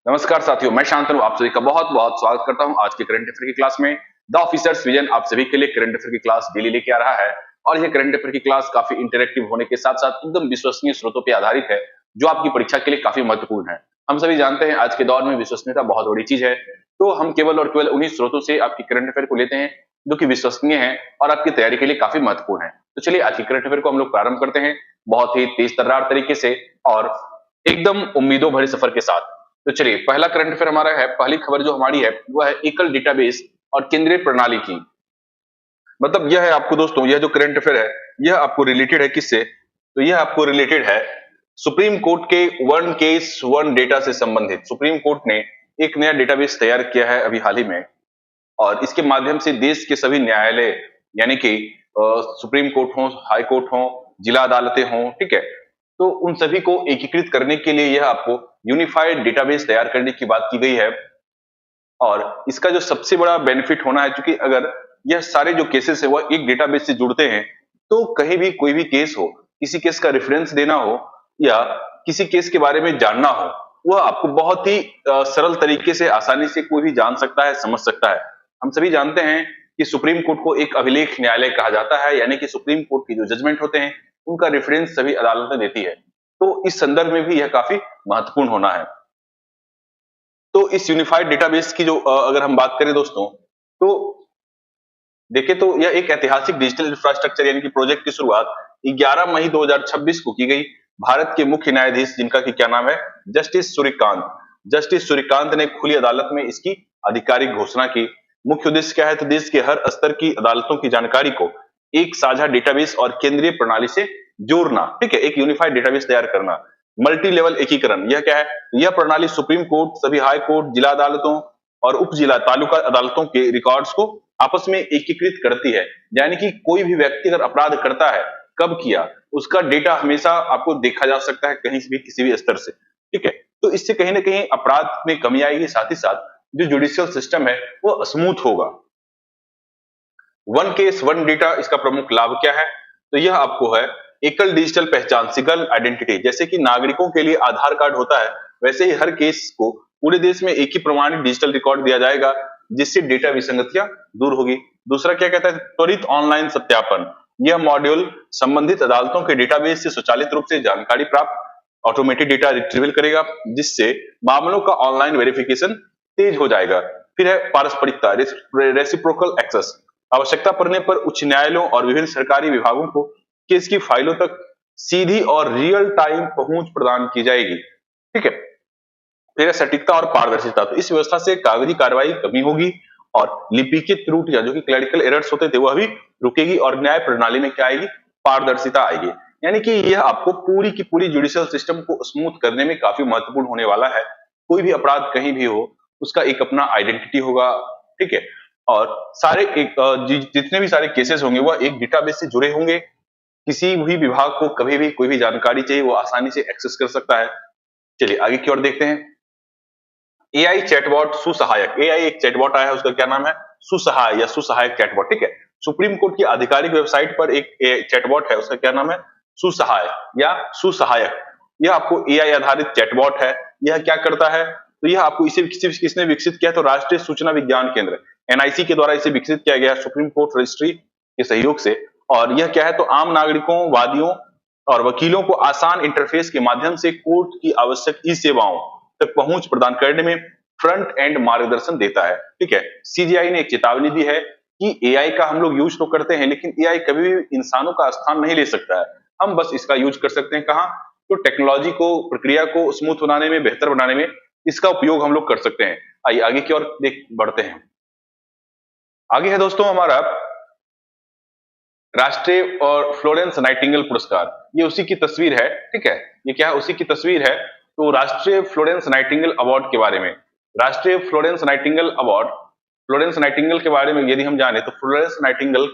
नमस्कार साथियों, मैं शांतनु आप सभी का बहुत बहुत स्वागत करता हूं आज के करंट अफेयर की क्लास में। द ऑफिसर्स विजन आप सभी के लिए करंट अफेयर की क्लास डेली लेके आ रहा है और यह करंट अफेयर की क्लास काफी इंटरेक्टिव होने के साथ साथ एकदम विश्वसनीय स्रोतों पर आधारित है, जो आपकी परीक्षा के लिए काफी महत्वपूर्ण है। हम सभी जानते हैं आज के दौर में विश्वसनीयता बहुत बड़ी चीज है, तो हम केवल और केवल उन्हीं स्रोतों से आपकी करंट अफेयर को लेते हैं जो कि विश्वसनीय है और आपकी तैयारी के लिए काफी महत्वपूर्ण है। तो चलिए आज की करंट अफेयर को हम लोग प्रारंभ करते हैं बहुत ही तेज तर्रार तरीके से और एकदम उम्मीदों भरे सफर के साथ। तो चलिए पहला करंट अफेयर हमारा है, पहली खबर जो हमारी है वो है एकल डेटाबेस और केंद्रीय प्रणाली की। मतलब यह है आपको दोस्तों, यह जो करंट अफेयर है यह आपको रिलेटेड है किससे? तो यह आपको रिलेटेड है सुप्रीम कोर्ट के वन केस वन डेटा से संबंधित। सुप्रीम कोर्ट ने एक नया डेटाबेस तैयार किया है अभी हाल ही में और इसके माध्यम से देश के सभी न्यायालय यानी कि सुप्रीम कोर्ट हो, हाई कोर्ट हो, जिला अदालतें हो, ठीक है, तो उन सभी को एकीकृत करने के लिए यह आपको यूनिफाइड डेटाबेस तैयार करने की बात की गई है। और इसका जो सबसे बड़ा बेनिफिट होना है, क्योंकि अगर यह सारे जो केसेस है वह एक डेटाबेस से जुड़ते हैं तो कहीं भी कोई भी केस हो, किसी केस का रेफरेंस देना हो या किसी केस के बारे में जानना हो, वह आपको बहुत ही सरल तरीके से आसानी से कोई भी जान सकता है, समझ सकता है। हम सभी जानते हैं कि सुप्रीम कोर्ट को एक अभिलेख न्यायालय कहा जाता है, यानी कि सुप्रीम कोर्ट की जो जजमेंट होते हैं उनका रेफरेंस सभी अदालतें देती है। तो इस संदर्भ में भी यह काफी महत्वपूर्ण होना है। तो इस यूनिफाइड डेटाबेस की जो अगर हम बात करें दोस्तों, तो देखें तो यह एक ऐतिहासिक डिजिटल इंफ्रास्ट्रक्चर यानी कि प्रोजेक्ट की शुरुआत 11 मई 2026 को की गई। भारत के मुख्य न्यायाधीश जिनका कि क्या नाम है, जस्टिस सूर्यकांत ने खुली अदालत में इसकी आधिकारिक घोषणा की। मुख्य उद्देश्य क्या है? तो देश के हर स्तर की अदालतों की जानकारी को एक साझा डेटाबेस और केंद्रीय प्रणाली से जोड़ना, ठीक है, एक यूनिफाइड डेटाबेस तैयार करना। मल्टी लेवल एकीकरण, यह क्या है? यह प्रणाली सुप्रीम कोर्ट, सभी हाई कोर्ट, जिला अदालतों और उप जिला तालुका अदालतों के रिकॉर्ड्स को आपस में एकीकृत करती है। यानी कि कोई भी व्यक्ति अगर अपराध करता है, कब किया, उसका डेटा हमेशा आपको देखा जा सकता है कहीं से भी, किसी भी स्तर से, ठीक है। तो इससे कहीं ना कहीं अपराध में कमी आएगी, साथ ही साथ जो जुडिशियल सिस्टम है वो स्मूथ होगा। वन केस वन डेटा, इसका प्रमुख लाभ क्या है? तो यह आपको है एकल डिजिटल पहचान, सिंगल आइडेंटिटी। जैसे कि नागरिकों के लिए आधार कार्ड होता है, वैसे ही हर केस को पूरे देश में एक ही प्रमाणित डिजिटल रिकॉर्ड दिया जाएगा, जिससे डेटा विसंगतियां दूर होगी। दूसरा क्या कहता है? त्वरित ऑनलाइन सत्यापन। यह मॉड्यूल संबंधित अदालतों के डेटाबेस से स्वचालित रूप से जानकारी प्राप्त, ऑटोमेटेड डेटा रिट्रीवल करेगा, जिससे मामलों का ऑनलाइन वेरिफिकेशन तेज हो जाएगा। फिर है पारस्परिकता, रेसिप्रोकल एक्सेस। आवश्यकता पड़ने पर उच्च न्यायालयों और विभिन्न सरकारी विभागों को केस की फाइलों तक सीधी और रियल टाइम पहुंच प्रदान की जाएगी, ठीक है। फिर है सटीकता और पारदर्शिता। तो इस व्यवस्था से कागजी कार्रवाई कमी होगी और लिपिकीय त्रुटियां, जो कि क्लरिकल एरर्स होते थे, वह भी रुकेगी और न्याय प्रणाली में क्या आएगी? पारदर्शिता आएगी। यानी कि यह आपको पूरी की पूरी जुडिशियल सिस्टम को स्मूथ करने में काफी महत्वपूर्ण होने वाला है। कोई भी अपराध कहीं भी हो, उसका एक अपना आइडेंटिटी होगा, ठीक है, और सारे एक जितने भी सारे केसेस होंगे वह एक डेटाबेस से जुड़े होंगे। किसी भी विभाग को कभी भी कोई भी जानकारी चाहिए वो आसानी से एक्सेस कर सकता है। चलिए आगे की ओर देखते हैं। एआई चैटबॉट सुसहायक, एआई एक चैटबॉट आया है, उसका क्या नाम है? सुसहाय या सुसहायक चैटबॉट, ठीक है। सुप्रीम कोर्ट की आधिकारिक वेबसाइट पर एक चैटबॉट है, उसका क्या नाम है? सुसहाय या सुसहायक। यह आपको एआई आधारित चैटबॉट है। यह क्या करता है? तो यह आपको इसे किसने विकसित किया? तो राष्ट्रीय सूचना विज्ञान केंद्र एनआईसी के द्वारा इसे विकसित किया गया सुप्रीम कोर्ट रजिस्ट्री के सहयोग से। और यह क्या है? तो आम नागरिकों, वादियों और वकीलों को आसान इंटरफेस के माध्यम से कोर्ट की आवश्यक ई सेवाओं तक पहुंच प्रदान करने में फ्रंट एंड मार्गदर्शन देता है, ठीक है। सीजीआई ने एक चेतावनी दी है कि एआई का हम लोग यूज तो करते हैं, लेकिन एआई कभी भी इंसानों का स्थान नहीं ले सकता है। हम बस इसका यूज कर सकते हैं कहां? तो टेक्नोलॉजी को, प्रक्रिया को स्मूथ बनाने में, बेहतर बनाने में इसका उपयोग हम लोग कर सकते हैं। आइए आगे की ओर देख बढ़ते हैं। आगे है दोस्तों हमारा राष्ट्रीय और फ्लोरेंस नाइटिंगेल पुरस्कार। ये उसी की तस्वीर है, ठीक है, ये क्या है? उसी की तस्वीर है। तो राष्ट्रीय फ्लोरेंस नाइटिंगेल अवार्ड के बारे में, राष्ट्रीय Florence Nightingale award, Florence Nightingale के बारे में यदि हम जाने तो फ्लोरेंस नाइटिंगेल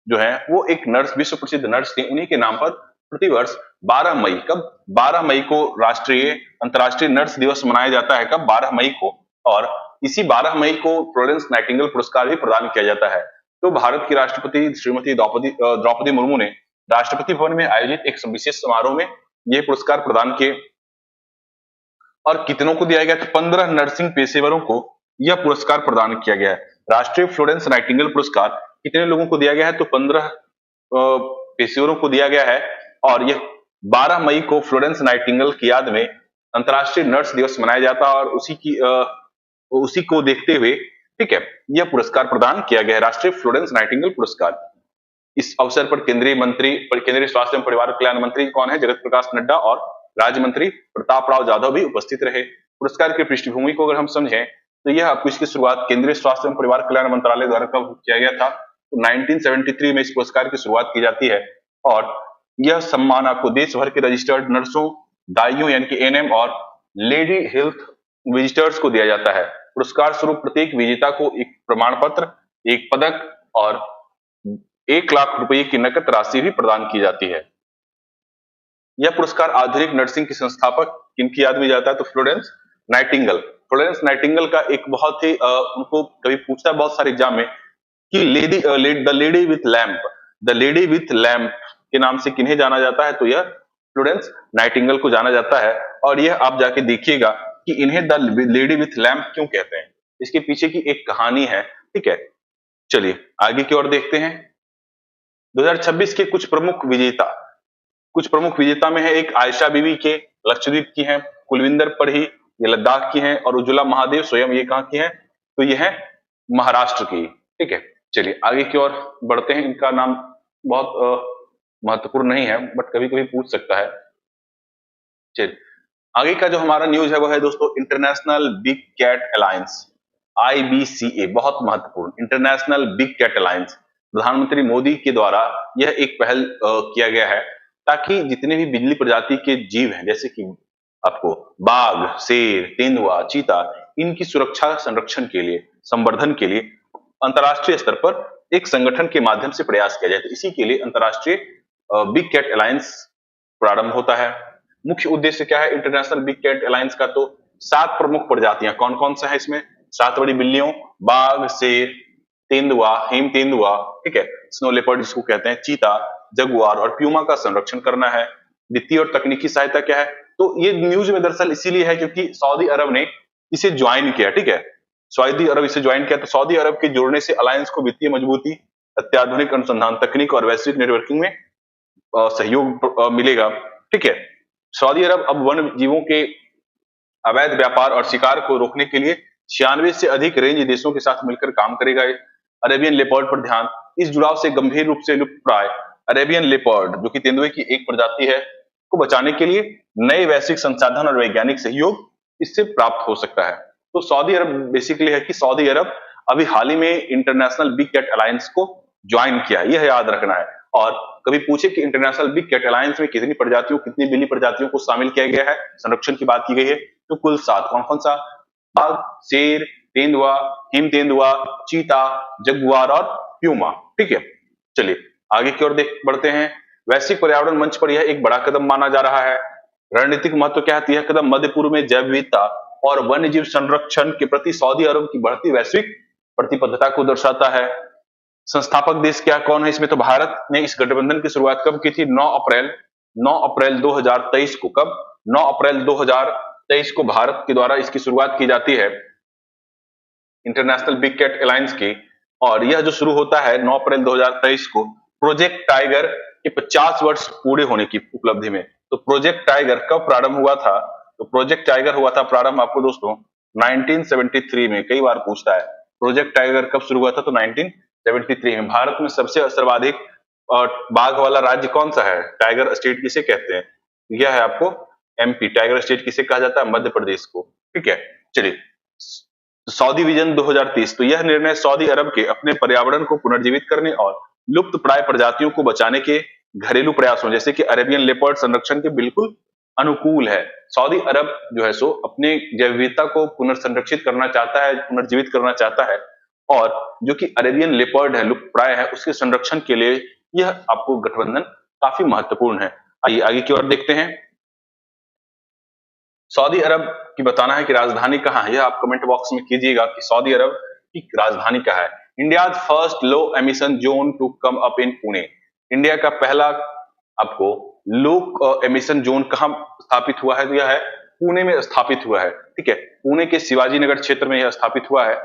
जो है वो एक नर्स, विश्व प्रसिद्ध नर्स थी। उन्हीं के नाम पर प्रतिवर्ष 12 मई, कब? 12 मई को राष्ट्रीय अंतर्राष्ट्रीय नर्स दिवस मनाया जाता है। कब? 12 मई को। और इसी 12 मई को फ्लोरेंस नाइटिंगेल पुरस्कार भी प्रदान किया जाता है। तो भारत की राष्ट्रपति श्रीमती द्रौपदी मुर्मू ने राष्ट्रपति भवन में आयोजित एक विशेष समारोह में यह पुरस्कार प्रदान किए। और कितनों को दिया गया? तो 15 नर्सिंग पेशेवरों को यह पुरस्कार प्रदान किया गया है। राष्ट्रीय फ्लोरेंस नाइटिंगेल पुरस्कार कितने लोगों को दिया गया है? तो 15 पेशेवरों को दिया गया है। और यह 12 मई को फ्लोरेंस नाइटिंगेल की याद में अंतर्राष्ट्रीय नर्स दिवस मनाया जाता है, और उसी को देखते हुए, ठीक है, यह पुरस्कार प्रदान किया गया है, राष्ट्रीय फ्लोरेंस नाइटिंगेल पुरस्कार। इस अवसर पर केंद्रीय स्वास्थ्य एवं परिवार कल्याण मंत्री कौन है? जगत प्रकाश नड्डा, और राज्य मंत्री प्रताप राव जाधव भी उपस्थित रहे। पुरस्कार की पृष्ठभूमि को अगर हम समझें तो यह आपको इसकी शुरुआत केंद्रीय स्वास्थ्य एवं परिवार कल्याण मंत्रालय द्वारा कब किया गया था? तो 1973 में इस पुरस्कार की शुरुआत की जाती है, और यह सम्मान आपको देश भर के रजिस्टर्ड नर्सों, दाइयों यानी कि एएनएम, और लेडी हेल्थ विजिटर्स को दिया जाता है। पुरस्कार स्वरूप प्रत्येक विजेता को एक प्रमाण पत्र, एक पदक और 1 लाख रुपए की नकद राशि भी प्रदान की जाती है। यह पुरस्कार आधुनिक नर्सिंग के संस्थापक किनकी याद में जाता है? तो फ्लोरेंस नाइटिंगेल। फ्लोरेंस नाइटिंगेल का एक बहुत ही उनको कभी पूछता है बहुत सारे एग्जाम में कि द लेडी विथ लैंप के नाम से किन्हें जाना जाता है? तो यह फ्लोरेंस नाइटिंगेल को जाना जाता है। और यह आप जाके देखिएगा कि इन्हें द लेडी विथ लैंप क्यों कहते हैं, इसके पीछे की एक कहानी है, ठीक है। चलिए आगे की ओर देखते हैं। 2026 के कुछ प्रमुख विजेता में है एक आयशा बीवी के लक्षद्वीप की हैं, कुलविंदर पढ़ी ये लद्दाख की हैं, और उज्ज्वला महादेव स्वयं ये कहां की हैं? तो ये है महाराष्ट्र की, ठीक है। चलिए आगे की ओर बढ़ते हैं। इनका नाम बहुत महत्वपूर्ण नहीं है, बट कभी कभी पूछ सकता है। चलिए आगे का जो हमारा न्यूज है वो है दोस्तों international big cat alliance, IBCA, बहुत महत्वपूर्ण। इंटरनेशनल बिग कैट अलायंस प्रधानमंत्री मोदी के द्वारा यह एक पहल किया गया है, ताकि जितने भी बिजली प्रजाति के जीव हैं, जैसे कि आपको बाघ, शेर, तेंदुआ, चीता, इनकी सुरक्षा संरक्षण के लिए, संवर्धन के लिए अंतरराष्ट्रीय स्तर पर एक संगठन के माध्यम से प्रयास किया जाए। तो इसी के लिए अंतरराष्ट्रीय बिग कैट अलायंस प्रारंभ होता है। मुख्य उद्देश्य क्या है इंटरनेशनल बिग कैट अलायंस का? तो 7 प्रमुख प्रजातियां कौन कौन सा है इसमें? 7 बड़ी बिल्लियों, बाघ, शेर, तेंदुआ, हिम तेंदुआ, ठीक है, स्नो लेपर्ड जिसको कहते हैं, चीता, जगुआर और प्यूमा का संरक्षण करना है। वित्तीय और तकनीकी सहायता क्या है? तो ये न्यूज में दरअसल इसीलिए है क्योंकि सऊदी अरब ने इसे ज्वाइन किया, ठीक है। सऊदी अरब इसे ज्वाइन किया, तो सऊदी अरब के जुड़ने से अलायंस को वित्तीय मजबूती, अत्याधुनिक अनुसंधान तकनीक और वैश्विक नेटवर्किंग में सहयोग मिलेगा, ठीक है। सऊदी अरब अब वन जीवों के अवैध व्यापार और शिकार को रोकने के लिए 96 से अधिक रेंज देशों के साथ मिलकर काम करेगा। अरेबियन लेपर्ड पर ध्यान, इस जुड़ाव से गंभीर रूप से लुप्तप्राय अरेबियन लेपर्ड जो कि तेंदुए की एक प्रजाति है को बचाने के लिए नए वैश्विक संसाधन और वैज्ञानिक सहयोग इससे प्राप्त हो सकता है। तो सऊदी अरब बेसिकली है कि सऊदी अरब अभी हाल ही में इंटरनेशनल बिग कैट अलायंस को ज्वाइन किया है, यह याद रखना है। और कभी पूछे कि इंटरनेशनल बिग कैट अलायंस में कितनी प्रजातियों, कितनी बिल्ली प्रजातियों को शामिल किया गया है, संरक्षण की बात की गई है, तो कुल 7। कौन कौन सा? बाघ, शेर, तेंदुआ, हिम तेंदुआ, चीता, जगुआर और प्यूमा, ठीक है। चलिए आगे की ओर बढ़ते हैं। वैश्विक पर्यावरण मंच पर यह एक बड़ा कदम माना जा रहा है। रणनीतिक महत्व क्या है? यह कदम मध्य पूर्व में जैव विविधता और वन्यजीव संरक्षण के प्रति सऊदी अरब की बढ़ती वैश्विक प्रतिबद्धता को दर्शाता है। संस्थापक देश क्या कौन है इसमें? तो भारत ने इस गठबंधन की शुरुआत कब की थी? 9 अप्रैल 2023 को। कब? 9 अप्रैल 2023 को भारत के द्वारा इसकी शुरुआत की जाती है इंटरनेशनल बिग कैट अलायंस की। और यह जो शुरू होता है 9 अप्रैल 2023 को प्रोजेक्ट टाइगर के 50 वर्ष पूरे होने की उपलब्धि में। तो प्रोजेक्ट टाइगर कब प्रारंभ हुआ था? तो प्रोजेक्ट टाइगर हुआ था प्रारंभ आपको दोस्तों 1973 में। कई बार पूछता है प्रोजेक्ट टाइगर कब शुरू हुआ था? तो 1973 में। भारत में सबसे सर्वाधिक बाघ वाला राज्य कौन सा है? टाइगर स्टेट किसे कहते हैं? यह है आपको MP। टाइगर स्टेट किसे कहा जाता है? मध्य प्रदेश को, ठीक है। चलिए सऊदी विजन 2030, तो यह निर्णय सऊदी अरब के अपने पर्यावरण को पुनर्जीवित करने और लुप्त प्राय प्रजातियों को बचाने के घरेलू प्रयासों जैसे कि अरेबियन लेपर्ड संरक्षण के बिल्कुल अनुकूल है। सऊदी अरब जो है सो अपने जैव विविधता को पुनर्संरक्षित करना चाहता है, पुनर्जीवित करना चाहता है, और जो कि अरेबियन लेपर्ड है, लुप्त प्राय है, उसके संरक्षण के लिए यह आपको गठबंधन काफी महत्वपूर्ण है। आइए आगे की ओर देखते हैं। सऊदी अरब की बताना है कि राजधानी कहाँ है, यह आप कमेंट बॉक्स में कीजिएगा कि सऊदी अरब की राजधानी कहाँ है। India first low emission zone to come up in Pune, India का पहला आपको लो एमिशन जोन कहाँ स्थापित हुआ है? तो यह है पुणे में स्थापित हुआ है, ठीक है, पुणे के शिवाजी नगर क्षेत्र में यह स्थापित हुआ है।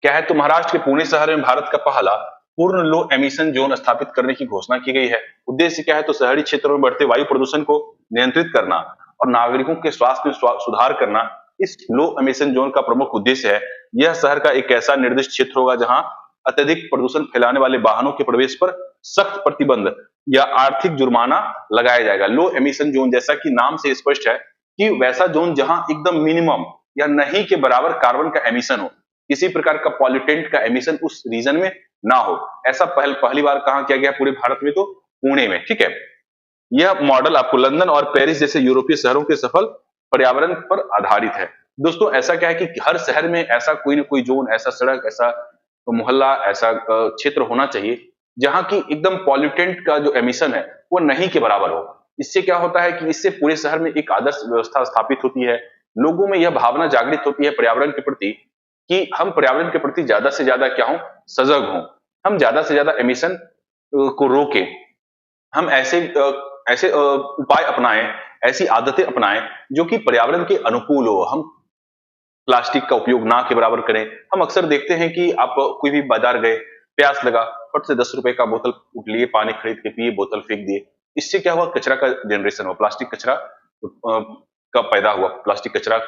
क्या है, तो महाराष्ट्र के पुणे शहर में भारत का पहला पूर्ण लो एमिशन जोन स्थापित करने की घोषणा की गई है। उद्देश्य क्या है, तो शहरी क्षेत्रों में बढ़ते वायु प्रदूषण को नियंत्रित करना और नागरिकों के स्वास्थ्य में सुधार करना इस लो एमिशन जोन का प्रमुख उद्देश्य है। यह शहर का एक ऐसा निर्दिष्ट क्षेत्र होगा जहां अत्यधिक प्रदूषण फैलाने वाले वाहनों के प्रवेश पर सख्त प्रतिबंध या आर्थिक जुर्माना लगाया जाएगा। लो एमिशन जोन, जैसा कि नाम से स्पष्ट है कि वैसा जोन जहां एकदम मिनिमम या नहीं के बराबर कार्बन का एमिशन हो, किसी प्रकार का पॉल्यूटेंट का एमिशन उस रीजन में ना हो। ऐसा पहली बार कहां किया गया पूरे भारत में, तो पुणे में, ठीक है। यह मॉडल आपको लंदन और पेरिस जैसे यूरोपीय शहरों के सफल पर्यावरण पर आधारित है। दोस्तों ऐसा क्या है कि हर शहर में ऐसा कोई ना कोई जोन, ऐसा सड़क, ऐसा मोहल्ला, ऐसा क्षेत्र होना चाहिए जहां की एकदम पॉल्यूटेंट का जो एमिशन है वो नहीं के बराबर हो। इससे क्या होता है कि इससे पूरे शहर में एक आदर्श व्यवस्था स्थापित होती है, लोगों में यह भावना जागृत होती है पर्यावरण के प्रति कि हम पर्यावरण के प्रति ज्यादा से ज्यादा क्या हो, सजग हों, हम ज्यादा से ज्यादा एमिशन को रोकें, हम ऐसे उपाय अपनाएं, ऐसी आदतें अपनाएं जो कि पर्यावरण के अनुकूल हो। हम प्लास्टिक का उपयोग ना के बराबर करें। हम अक्सर देखते हैं कि आप कोई भी बाजार गए, प्यास लगा, फट से 10 रुपए का बोतल लिए, पानी खरीद के पिए, बोतल फेंक दिए। इससे क्या हुआ, कचरा का जनरेशन हुआ, प्लास्टिक कचरा का पैदा हुआ, प्लास्टिक कचरा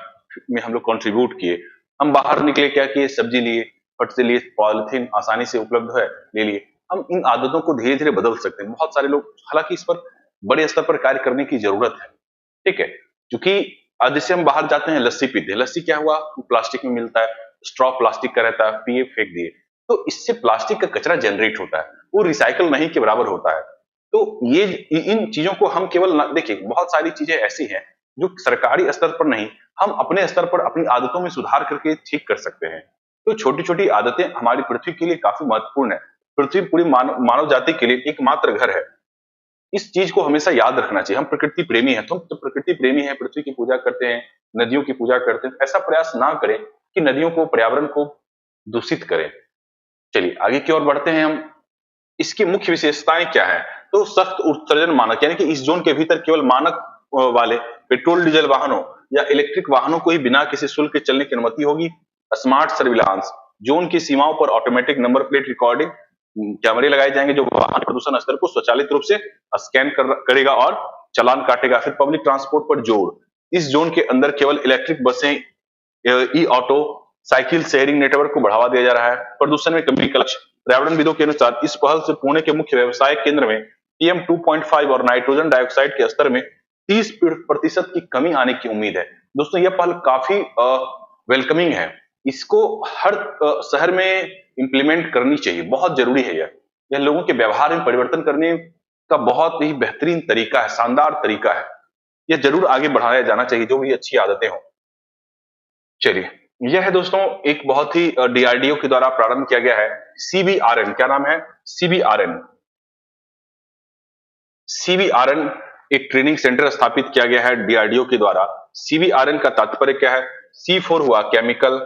में हम लोग कंट्रीब्यूट किए। हम बाहर निकले, क्या किए, सब्जी लिए, फट से लिए, पॉलिथीन आसानी से उपलब्ध है, ले लिए। हम इन आदतों को धीरे धीरे बदल सकते हैं। बहुत सारे लोग, हालांकि इस पर बड़े स्तर पर कार्य करने की जरूरत है, ठीक है, क्योंकि आज जैसे हम बाहर जाते हैं, लस्सी पीते हैं, लस्सी क्या हुआ, प्लास्टिक में मिलता है, स्ट्रॉ प्लास्टिक का रहता है, पिए फेंक दिए, तो इससे प्लास्टिक का कचरा जनरेट होता है, वो रिसाइकल नहीं के बराबर होता है। तो ये इन चीजों को हम केवल देखिए, बहुत सारी चीजें ऐसी हैं जो सरकारी स्तर पर नहीं, हम अपने स्तर पर अपनी आदतों में सुधार करके ठीक कर सकते हैं। तो छोटी छोटी आदतें हमारी पृथ्वी के लिए काफी महत्वपूर्ण है। पृथ्वी पूरी मानव जाति के लिए एकमात्र घर है। इस चीज को हमेशा याद रखना चाहिए। हम प्रकृति प्रेमी हैं, तुम तो प्रकृति प्रेमी हैं, पृथ्वी की पूजा करते हैं, नदियों की पूजा करते हैं, ऐसा प्रयास ना करें कि नदियों को, पर्यावरण को दूषित करें। चलिए आगे की ओर बढ़ते हैं हम। इसकी मुख्य विशेषताएं क्या है, तो सख्त उत्सर्जन मानक, यानी कि इस जोन के भीतर केवल मानक वाले पेट्रोल डीजल वाहनों या इलेक्ट्रिक वाहनों को ही बिना किसी शुल्क के चलने की अनुमति होगी। स्मार्ट सर्विलांस, जोन की सीमाओं पर ऑटोमेटिक नंबर प्लेट रिकॉर्डिंग कैमरे लगाए जाएंगे जो वाहन प्रदूषण स्तर को स्वचालित रूप से स्कैन करेगा और चालान काटेगा। फिर पब्लिक ट्रांसपोर्ट पर जोर, इस जोन के अंदर केवल इलेक्ट्रिक बसें, ई ऑटो, साइकिल शेयरिंग नेटवर्क को बढ़ावा दिया जा रहा है। प्रदूषण में कमी का लक्ष्य, पर्यावरणविदों के अनुसार इस पहल से पुणे के मुख्य व्यवसाय केंद्र में PM 2.5 और नाइट्रोजन डाइऑक्साइड के स्तर में 30% की कमी आने की उम्मीद है। दोस्तों यह पहल काफी वेलकमिंग है, इसको हर शहर में इंप्लीमेंट करनी चाहिए, बहुत जरूरी है। यह लोगों के व्यवहार में परिवर्तन करने का बहुत ही बेहतरीन तरीका है, शानदार तरीका है। यह जरूर आगे बढ़ाया जाना चाहिए, जो भी अच्छी आदतें हों। चलिए, यह है दोस्तों एक बहुत ही DRDO के द्वारा प्रारंभ किया गया है CBRN। क्या नाम है, CBRN। CBRN एक ट्रेनिंग सेंटर स्थापित किया गया है DRDO के द्वारा। CBRN का तात्पर्य क्या है, C4 हुआ केमिकल,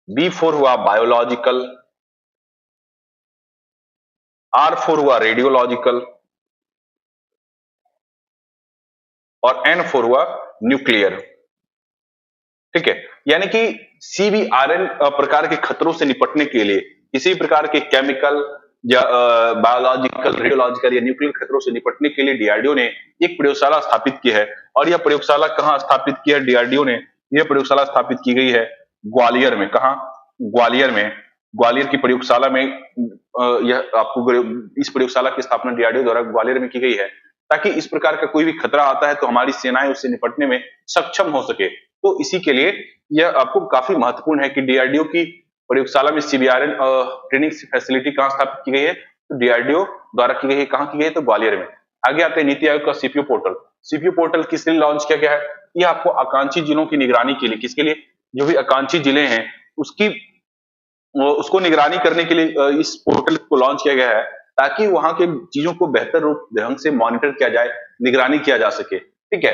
B4 हुआ बायोलॉजिकल, R4 हुआ रेडियोलॉजिकल और N4 हुआ न्यूक्लियर, ठीक है। यानी कि CBRN प्रकार के खतरों से निपटने के लिए, किसी प्रकार के केमिकल या बायोलॉजिकल, रेडियोलॉजिकल या न्यूक्लियर खतरों से निपटने के लिए DRDO ने एक प्रयोगशाला स्थापित की है। और यह प्रयोगशाला कहां स्थापित की है DRDO ने, यह प्रयोगशाला स्थापित की गई है ग्वालियर में। कहां, ग्वालियर में। ग्वालियर की प्रयोगशाला में यह आपको, इस प्रयोगशाला की स्थापना DRDO द्वारा ग्वालियर में की गई है, ताकि इस प्रकार का कोई भी खतरा आता है तो हमारी सेनाएं उससे निपटने में सक्षम हो सके। तो इसी के लिए यह आपको काफी महत्वपूर्ण है कि DRDO की प्रयोगशाला में CBRN ट्रेनिंग फैसिलिटी कहां स्थापित की गई है, तो DRDO द्वारा की गई है। कहां की गई है, तो ग्वालियर में। आगे आते हैं नीति आयोग का CPO पोर्टल। CPO पोर्टल किस लिए लॉन्च किया गया है, यह आपको आकांक्षी जिलों की निगरानी के लिए, किसके लिए, जो भी आकांक्षी जिले हैं उसको निगरानी करने के लिए इस पोर्टल को लॉन्च किया गया है, ताकि वहां के चीजों को बेहतर रूप ढंग से मॉनिटर किया जाए, निगरानी किया जा सके, ठीक है।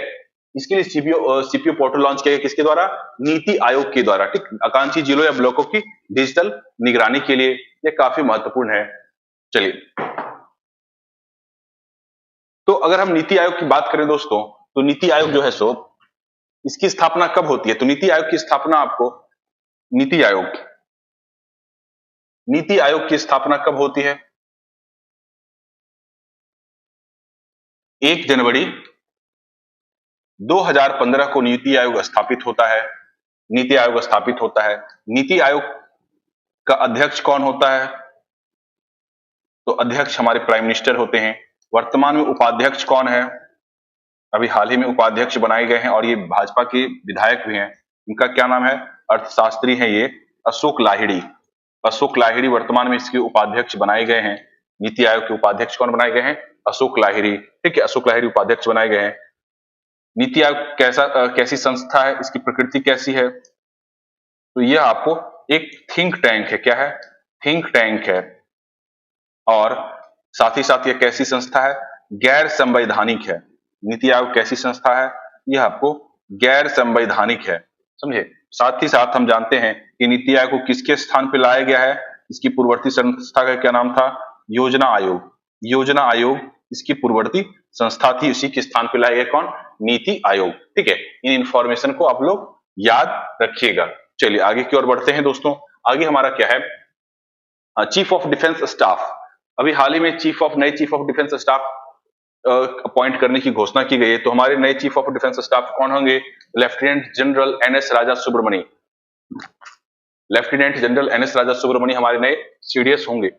इसके लिए CPO पोर्टल लॉन्च किया गया, किसके द्वारा, नीति आयोग के द्वारा, ठीक। आकांक्षी जिलों या ब्लॉकों की डिजिटल निगरानी के लिए यह काफी महत्वपूर्ण है। चलिए, तो अगर हम नीति आयोग की बात करें दोस्तों, तो नीति आयोग जो है सो इसकी स्थापना कब होती है? तो नीति आयोग की स्थापना आपको नीति आयोग नीति आयोग की स्थापना कब होती है? 1 जनवरी 2015 को नीति आयोग स्थापित होता है। नीति आयोग स्थापित होता है। नीति आयोग का अध्यक्ष कौन होता है? तो अध्यक्ष हमारे प्राइम मिनिस्टर होते हैं। वर्तमान में उपाध्यक्ष कौन है? अभी हाल ही में उपाध्यक्ष बनाए गए हैं और ये भाजपा के विधायक भी हैं। इनका क्या नाम है? अर्थशास्त्री हैं ये अशोक लाहिड़ी। अशोक लाहिड़ी वर्तमान में इसके उपाध्यक्ष बनाए गए हैं। नीति आयोग के उपाध्यक्ष कौन बनाए गए हैं? अशोक लाहिड़ी। ठीक है, अशोक लाहिड़ी उपाध्यक्ष बनाए गए हैं। नीति आयोग कैसी संस्था है? इसकी प्रकृति कैसी है? तो यह आपको एक थिंक टैंक है। क्या है? थिंक टैंक है। और साथ ही साथ यह कैसी संस्था है? गैर संवैधानिक है। नीति आयोग कैसी संस्था है? यह आपको गैर संवैधानिक है। समझे? साथ ही साथ हम जानते हैं कि नीति आयोग को किसके स्थान पर लाया गया है? इसकी पूर्ववर्ती संस्था का क्या नाम था? योजना आयोग। योजना आयोग इसकी पूर्ववर्ती संस्था थी, उसी के स्थान पर लाया गया कौन? नीति आयोग। ठीक है, इन इंफॉर्मेशन को आप लोग याद रखिएगा। चलिए आगे की ओर बढ़ते हैं दोस्तों। आगे हमारा क्या है? Chief of defence staff. अभी हाल ही में नए chief of defence staff appoint करने की घोषणा की गई है। तो हमारे नए चीफ ऑफ डिफेंस स्टाफ कौन होंगे? लेफ्टिनेंट जनरल एनएस राजा सुब्रमणी। लेफ्टिनेंट जनरल एनएस राजा सुब्रमणी हमारे नए सीडीएस होंगे।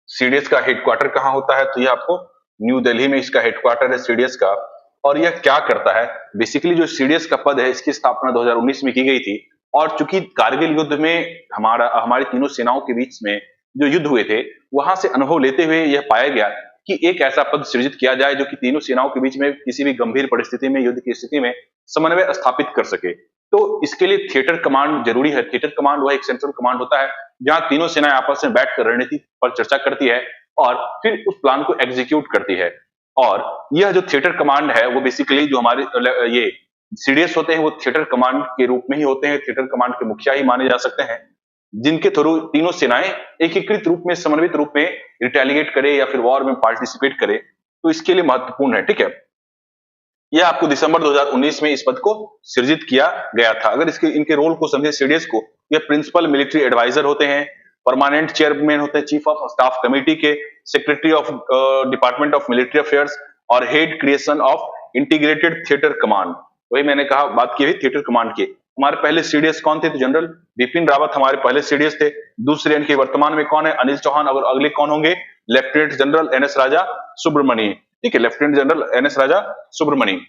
सीडीएस का हेडक्वार्टर कहां होता है? तो यह आपको न्यू दिल्ली में इसका हेडक्वार्टर है सीडीएस का। और यह क्या करता है? बेसिकली जो सीडीएस का पद है इसकी स्थापना 2019 में की गई थी। और चूंकि कारगिल युद्ध में हमारी तीनों सेनाओं के बीच में जो युद्ध हुए थे, वहां से अनुभव लेते हुए यह पाया गया कि एक ऐसा पद सृजित किया जाए जो कि तीनों सेनाओं के बीच में किसी भी गंभीर परिस्थिति में, युद्ध की स्थिति में समन्वय स्थापित कर सके। तो इसके लिए थिएटर कमांड जरूरी है। थिएटर कमांड वह एक सेंट्रल कमांड होता है जहां तीनों सेनाएं आपस में बैठकर रणनीति पर चर्चा करती है और फिर उस प्लान को एग्जीक्यूट करती है। और यह जो थिएटर कमांड है वो बेसिकली जो हमारे ये सीडीएस होते हैं वो थिएटर कमांड के रूप में ही होते हैं। थिएटर कमांड के मुखिया ही माने जा सकते हैं, जिनके थ्रू तीनों सेनाएं एकीकृत रूप में, समन्वित रूप में रिटेलिएट करे या फिर वॉर में पार्टिसिपेट करे। तो इसके लिए महत्वपूर्ण है। ठीक है, यह आपको दिसंबर 2019 में इस पद को सृजित किया गया था। अगर इनके रोल को समझे सीडीएस को, यह प्रिंसिपल मिलिट्री एडवाइजर होते हैं, परमानेंट चेयरमैन होते हैं चीफ ऑफ स्टाफ कमेटी के, secretary of department of military affairs और head creation of integrated theatre command. वही मैंने कहा, बात की हुई थिएटर कमांड की। हमारे पहले सीडीएस कौन थे? तो जनरल बिपिन रावत हमारे पहले सीडीएस थे। दूसरे इनके वर्तमान में कौन है? अनिल चौहान। और अगले कौन होंगे? लेफ्टिनेंट जनरल एनएस राजा सुब्रमणी। ठीक है, लेफ्टिनेंट जनरल एनएस राजा सुब्रमणी।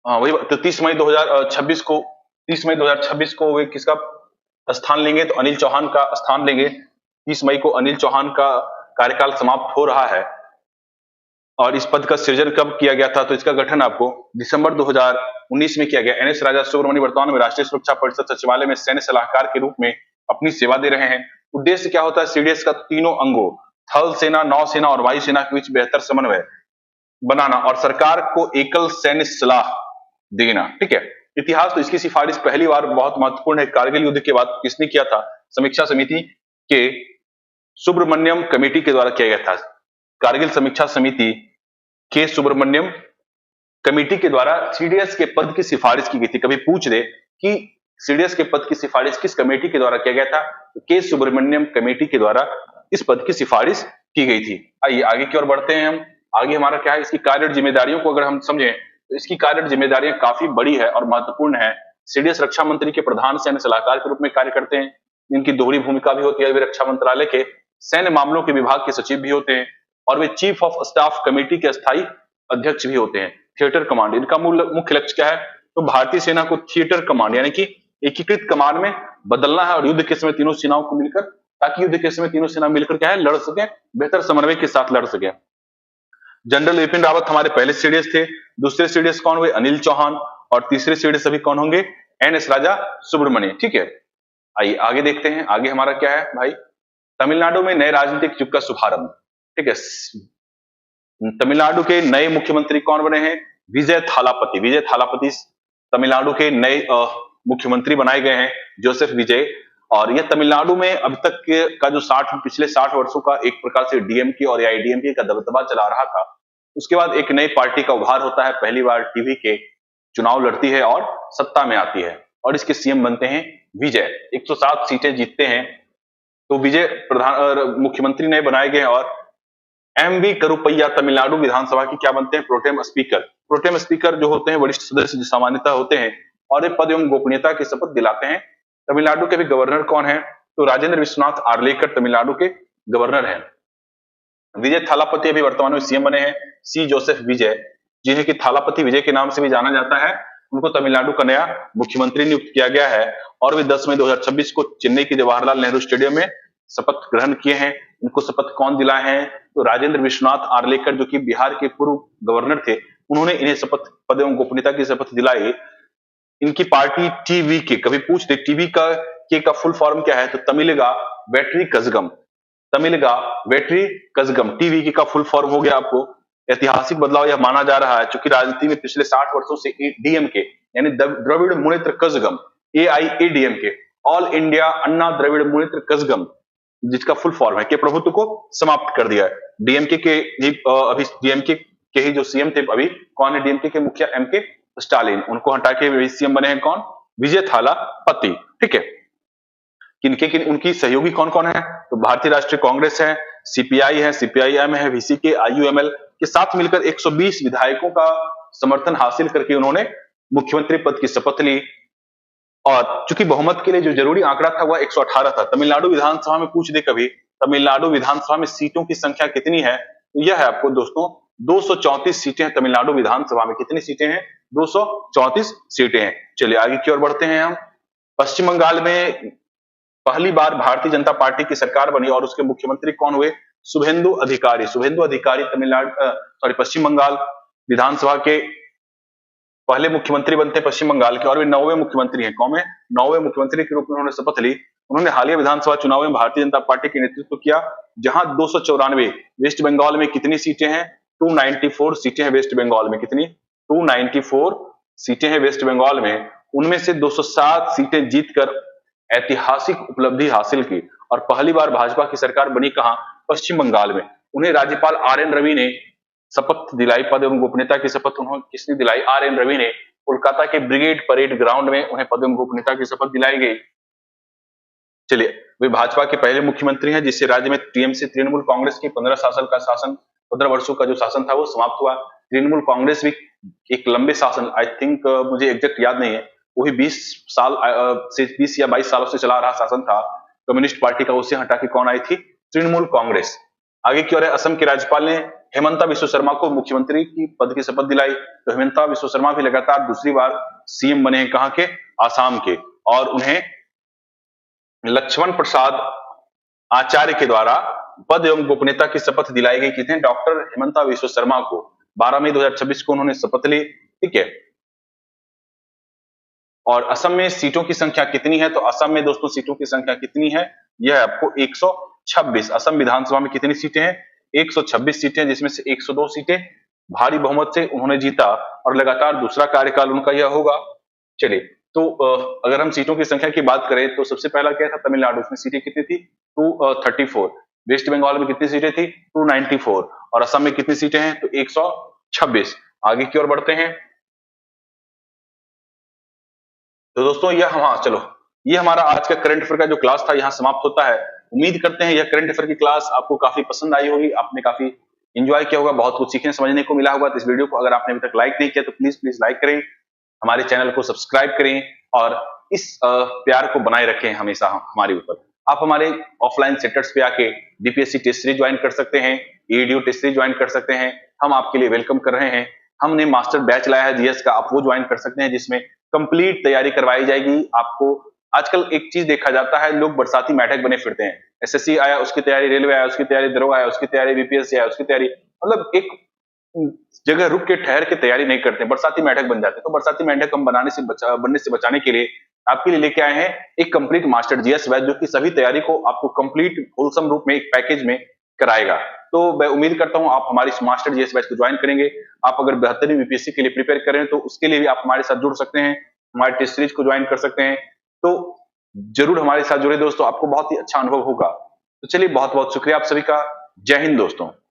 हाँ वही तो 30 मई 2026 को वे किसका स्थान लेंगे? तो अनिल चौहान का स्थान लेंगे। 30 मई को अनिल चौहान का कार्यकाल समाप्त हो रहा है। और इस पद का सृजन कब किया गया था? तो इसका गठन आपको दिसंबर 2019 में किया गया। एनएस राजा सुब्रमणी वर्तमान में राष्ट्रीय सुरक्षा परिषद सचिवालय में सैन्य सलाहकार के रूप में अपनी सेवा दे रहे हैं। उद्देश्य क्या होता है सीडीएस का? तीनों अंगों थल सेना, नौसेना और वायुसेना के बीच बेहतर समन्वय बनाना और सरकार को एकल सैन्य सलाह देना। ठीक है, इतिहास तो इसकी सिफारिश पहली बार बहुत महत्वपूर्ण है कारगिल युद्ध के बाद किसने किया था? समीक्षा समिति के सुब्रमण्यम कमेटी के द्वारा किया गया था। कारगिल समीक्षा समिति के सुब्रमण्यम कमेटी के द्वारा सीडीएस के पद की सिफारिश की गई थी। कभी पूछ दे कि सीडीएस के पद की सिफारिश किस कमेटी के द्वारा किया गया था? के सुब्रमण्यम कमेटी के द्वारा इस पद की सिफारिश की गई थी। आइए आगे की ओर बढ़ते हैं हम। आगे हमारा क्या है? इसकी कार्य जिम्मेदारियों को अगर हम समझें तो इसकी कार्य जिम्मेदारियां काफी बड़ी है और महत्वपूर्ण है। सीडीएस रक्षा मंत्री के प्रधान सैन्य सलाहकार के रूप में कार्य करते हैं। इनकी दोहरी भूमिका भी होती है। वे रक्षा मंत्रालय के सैन्य मामलों के विभाग के सचिव भी होते हैं और वे चीफ ऑफ स्टाफ कमेटी के अस्थायी अध्यक्ष भी होते हैं। थिएटर कमांड, इनका मुख्य लक्ष्य क्या है? तो भारतीय सेना को थिएटर कमांड यानी कि एकीकृत कमांड में बदलना है और युद्ध के समय तीनों सेनाओं को मिलकर, ताकि युद्ध के समय तीनों सेना मिलकर क्या है? लड़ सके, बेहतर समन्वय के साथ लड़ सके। जनरल बिपिन रावत हमारे पहले सीडीएस थे। दूसरे सीडीएस कौन हुए? अनिल चौहान। और तीसरे सीडीएस अभी कौन होंगे? एनएस राजा सुब्रमण्य। ठीक है, आइए आगे देखते हैं। आगे हमारा क्या है भाई? तमिलनाडु में नए राजनीतिक युग का शुभारंभ। ठीक है, तमिलनाडु के नए मुख्यमंत्री कौन बने हैं? विजय थालापति। विजय थालापति तमिलनाडु के नए मुख्यमंत्री बनाए गए हैं। जोसेफ विजय। और यह तमिलनाडु में अब तक का जो पिछले 60 वर्षों का एक प्रकार से डीएमके और एआईडीएमके का दबदबा चला रहा था, उसके बाद एक नई पार्टी का उभार होता है, पहली बार टीवी के चुनाव लड़ती है और सत्ता में आती है और इसके सीएम बनते हैं विजय। 107 सीटें जीतते हैं, तो विजय मुख्यमंत्री नए बनाए गए और एमवी करुपैया तमिलनाडु विधानसभा की क्या बनते हैं, प्रोटेम स्पीकर। प्रोटेम स्पीकर जो होते हैं वरिष्ठ सदस्य सामान्यतः होते हैं और ये पद एवं गोपनीयता की शपथ दिलाते हैं। तमिलनाडु के भी गवर्नर कौन है, तो राजेंद्र विश्वनाथ आर्लेकर तमिलनाडु के गवर्नर हैं। विजय थालापति अभी वर्तमान में सीएम बने हैं, सी जोसेफ विजय, जिन्हें कि थालापति विजय के नाम से भी जाना जाता है। उनको तमिलनाडु का नया मुख्यमंत्री नियुक्त किया गया है और वे 10 मई 2026 को चेन्नई के जवाहरलाल नेहरू स्टेडियम में शपथ ग्रहण किए हैं। इनको शपथ कौन दिलाए हैं, तो राजेंद्र विश्वनाथ आर्लेकर, जो कि बिहार के पूर्व गवर्नर थे, उन्होंने इन्हें शपथ पद एवं गोपनीयता की शपथ दिलाई। इनकी पार्टी टीवी के, कभी पूछ दे टीवी का फुल फॉर्म क्या है, तो तमिलगा वेट्री कजगम, तमिलगा वेट्री कजगम टीवी का फुल फॉर्म हो गया। आपको ऐतिहासिक बदलाव यह माना जा रहा है, चूंकि राजनीति में पिछले 60 वर्षों से डीएमके यानी द्रविड़ मुनेत्र कजगम, एआईएडीएमके, ऑल इंडिया अन्ना द्रविड़ मुनेत्र कजगम, जिसका फुल फॉर्म है, के प्रभुत्व को समाप्त कर दिया है। डीएमके के अभी डीएमके के ही जो सीएम थे अभी, कौन है डीएमके के मुखिया, एमके स्टालिन, उनको हटा के सीएम बने हैं कौन, विजय थालापति। ठीक है, किनके उनकी सहयोगी कौन कौन है, तो भारतीय राष्ट्रीय कांग्रेस है, सीपीआई है, सीपीआईएम है, वीसीके, आईयूएमएल के साथ मिलकर 120 विधायकों का समर्थन हासिल करके उन्होंने मुख्यमंत्री पद की शपथ ली। और चूंकि बहुमत के लिए जो जरूरी आंकड़ा था वह 118 था। तमिलनाडु विधानसभा में पूछ दे कभी, तमिलनाडु विधानसभा में सीटों की संख्या कितनी है, तो यह है आपको दोस्तों 234 सीटें हैं तमिलनाडु विधानसभा में। कितनी सीटें हैं, 234 सीटें हैं। चलिए आगे की ओर बढ़ते हैं हम। पश्चिम बंगाल में पहली बार भारतीय जनता पार्टी की सरकार बनी और उसके मुख्यमंत्री कौन हुए, शुभेंदु अधिकारी। शुभेंदु अधिकारी पश्चिम बंगाल विधानसभा के पहले मुख्यमंत्री बनते हैं पश्चिम बंगाल के, और वे 9वें मुख्यमंत्री हैं। कौन है, 9वें मुख्यमंत्री के रूप में उन्होंने शपथ ली। उन्होंने हालिया विधानसभा चुनाव में भारतीय जनता पार्टी के नेतृत्व किया, जहां 294, वेस्ट बंगाल में कितनी सीटें हैं, 294 सीटें हैं वेस्ट बंगाल में। कितनी, 294 सीटें हैं वेस्ट बंगाल में। उनमें से 207 सीटें जीतकर ऐतिहासिक उपलब्धि हासिल की और पहली बार भाजपा की सरकार बनी कहां, पश्चिम बंगाल में। उन्हें राज्यपाल आर एन रवि ने शपथ दिलाई, पद एवं गोपनीयता की शपथ उन्होंने किसने दिलाई, आर एन रवि ने। कोलकाता के ब्रिगेड परेड ग्राउंड में उन्हें पद एवं गोपनीयता की शपथ दिलाई गई। चलिए, वे भाजपा के पहले मुख्यमंत्री हैं जिससे राज्य में टीएमसी तृणमूल कांग्रेस की 15 वर्षों का जो शासन था वो समाप्त हुआ। तृणमूल कांग्रेस भी एक लंबे शासन, आई थिंक मुझे एग्जैक्ट याद नहीं है, वही 20 साल से 20 या 22 सालों से चला रहा शासन था कम्युनिस्ट पार्टी का। उसे हटा के कौन आई थी, तृणमूल कांग्रेस। आगे की ओर है, असम के राज्यपाल ने हेमंता बिस्वा शर्मा को मुख्यमंत्री की पद की शपथ दिलाई। तो हेमंता बिस्वा शर्मा भी लगातार दूसरी बार सीएम बने हैं, कहां के, आसाम के, और उन्हें लक्ष्मण प्रसाद आचार्य के द्वारा पद एवं गोपनीयता की शपथ दिलाई गई। कितने, डॉक्टर हेमंता बिस्वा शर्मा को 12 मई 2026 को उन्होंने शपथ ली। ठीक है, और असम में सीटों की संख्या कितनी है, तो असम में दोस्तों सीटों की संख्या कितनी है, यह है आपको 126। असम विधानसभा में कितनी सीटें हैं, 126 सीटें, जिसमें से 102 सीटें भारी बहुमत से उन्होंने जीता और लगातार दूसरा कार्यकाल उनका यह होगा। चलिए, तो अगर हम सीटों की संख्या की बात करें तो सबसे पहला क्या था, तमिलनाडु, उसमें सीटें कितनी थी, 234। वेस्ट बंगाल में कितनी सीटें थी, 294, और असम में कितनी सीटें हैं, तो 126। आगे की ओर बढ़ते हैं। तो दोस्तों चलो, ये हमारा आज का करंट अफेयर का जो क्लास था यहाँ समाप्त होता है। उम्मीद करते हैं यह करंट अफेयर की क्लास आपको काफी पसंद आई होगी, आपने काफी एंजॉय किया होगा, बहुत कुछ सीखने समझने को मिला होगा। तो इस वीडियो को अगर आपने अभी तक लाइक नहीं किया तो प्लीज लाइक करें, हमारे चैनल को सब्सक्राइब करें और इस प्यार को बनाए रखें हमेशा हमारे ऊपर। आप हमारे ऑफलाइन सेंटर्स पे आके बीपीएससी टेस्ट सीरीज ज्वाइन कर सकते हैं, एडीओ टेस्ट सीरीज ज्वाइन कर सकते हैं, हम आपके लिए वेलकम कर रहे हैं। हमने मास्टर बैच लाया है जीएस का, आप वो ज्वाइन कर सकते हैं, जिसमें कंप्लीट तैयारी करवाई जाएगी आपको। आजकल एक चीज देखा जाता है, लोग बरसाती मेढक बने फिरते हैं, एसएससी आया उसकी तैयारी, रेलवे आया उसकी तैयारी, दरोगा आया उसकी तैयारी, बीपीएससी आया उसकी तैयारी, मतलब एक जगह रुक के ठहर के तैयारी नहीं करते, बरसाती मेढक बन जाते हैं। तो बरसाती मेढक हम बनने से बचाने के लिए आपके लिए लेके आए हैं एक कंप्लीट मास्टर जीएस बैच, जो कि सभी तैयारी को आपको कंप्लीट होलसम रूप में एक पैकेज में कराएगा। तो मैं उम्मीद करता हूं आप हमारी मास्टर जीएस बैच को ज्वाइन करेंगे। आप अगर बेहतरीन बीपीएससी के लिए प्रिपेयर करें तो उसके लिए भी आप हमारे साथ जुड़ सकते हैं, हमारे टेस्ट सीरीज को ज्वाइन कर सकते हैं। तो जरूर हमारे साथ जुड़े दोस्तों, आपको बहुत ही अच्छा अनुभव होगा। तो चलिए, बहुत बहुत शुक्रिया आप सभी का। जय हिंद दोस्तों।